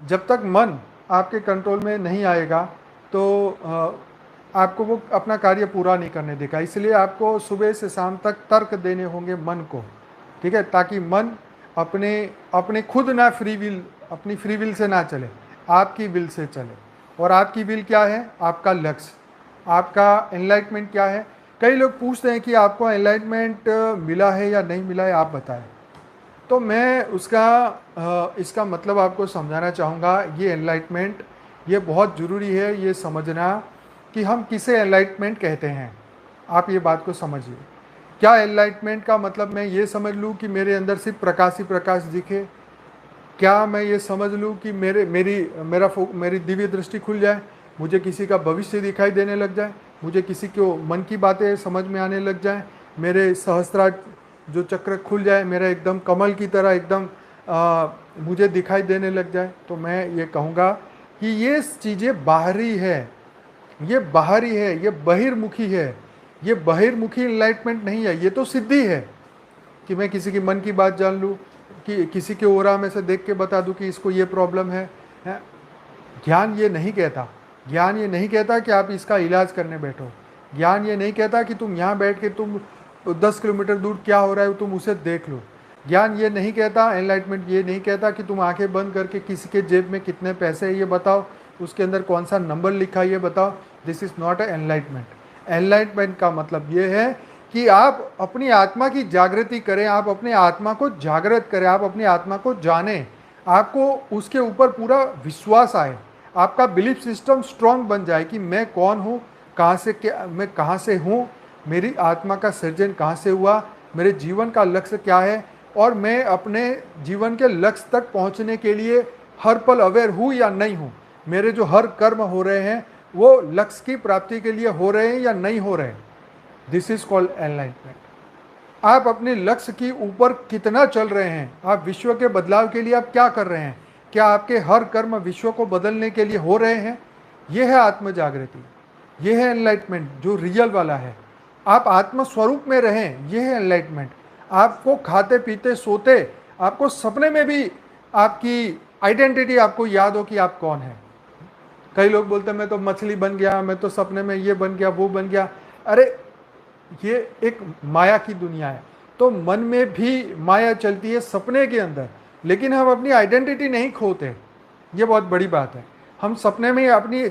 जब तक मन आपके कंट्रोल में नहीं आएगा तो आपको वो अपना कार्य पूरा नहीं करने देगा। इसलिए आपको सुबह से शाम तक तर्क देने होंगे मन को, ठीक है, ताकि मन अपने अपने खुद ना अपनी फ्री विल से ना चले, आपकी विल से चले। और आपकी विल क्या है? आपका लक्ष्य, आपका एनलाइटमेंट क्या है? कई लोग पूछते हैं कि आपको एनलाइटमेंट मिला है या नहीं मिला है, आप बताएं। तो मैं इसका मतलब आपको समझाना चाहूँगा। ये एनलाइटमेंट, ये बहुत ज़रूरी है ये समझना कि हम किसे एनलाइटमेंट कहते हैं। आप ये बात को समझिए। क्या एनलाइटमेंट का मतलब मैं ये समझ लूँ कि मेरे अंदर सिर्फ प्रकाश ही प्रकाश दिखे? क्या मैं ये समझ लूँ कि मेरी दिव्य दृष्टि खुल जाए, मुझे किसी का भविष्य दिखाई देने लग जाए, मुझे किसी को मन की बातें समझ में आने लग जाए, मेरे सहस्त्रार जो चक्र खुल जाए, मेरा एकदम कमल की तरह एकदम मुझे दिखाई देने लग जाए? तो मैं ये कहूँगा कि ये चीज़ें बाहरी है, ये बाहरी है, ये बहिर्मुखी है। ये बहिर्मुखी एनलाइटमेंट नहीं है, ये तो सिद्धि है कि मैं किसी की मन की बात जान लूँ, कि किसी के ओरा में से देख के बता दूँ कि इसको ये प्रॉब्लम है? ज्ञान ये नहीं कहता। ज्ञान ये नहीं कहता कि आप इसका इलाज करने बैठो। ज्ञान ये नहीं कहता कि तुम यहाँ बैठ के तुम 10 किलोमीटर दूर क्या हो रहा है तुम उसे देख लो। ज्ञान ये नहीं कहता, एनलाइटमेंट ये नहीं कहता कि तुम आंखें बंद करके किसी के जेब में कितने पैसे है ये बताओ, उसके अंदर कौन सा नंबर लिखा है ये बताओ। This is not a enlightenment. Enlightenment का मतलब ये है कि आप अपनी आत्मा की जागृति करें, आप अपने आत्मा को जागृत करें, आप अपनी आत्मा को जानें, आपको उसके ऊपर पूरा विश्वास आए, आपका बिलीफ सिस्टम स्ट्रांग बन जाए कि मैं कौन हूँ, मैं कहाँ से हूँ, मेरी आत्मा का सृजन कहाँ से हुआ, मेरे जीवन का लक्ष्य क्या है, और मैं अपने जीवन के लक्ष्य तक पहुँचने के लिए हर पल अवेयर हूँ या नहीं हूँ। मेरे जो हर कर्म हो रहे हैं वो लक्ष्य की प्राप्ति के लिए हो रहे हैं या नहीं हो रहे हैं। This is called enlightenment. आप अपने लक्ष्य की ऊपर कितना चल रहे हैं, आप विश्व के बदलाव के लिए आप क्या कर रहे हैं, क्या आपके हर कर्म विश्व को बदलने के लिए हो रहे हैं? यह है आत्म जागृति, यह है एनलाइटमेंट जो रियल वाला है। आप आत्म स्वरूप में रहें, यह है एनलाइटमेंट। आपको खाते पीते सोते, आपको सपने में भी आपकी आइडेंटिटी आपको याद हो कि आप कौन है। कई लोग बोलते हैं मैं तो मछली बन गया, मैं तो सपने में ये बन गया वो बन गया। अरे ये एक माया की दुनिया है। तो मन में भी माया चलती है सपने के अंदर, लेकिन हम अपनी आइडेंटिटी नहीं खोते। ये बहुत बड़ी बात है। हम सपने में अपनी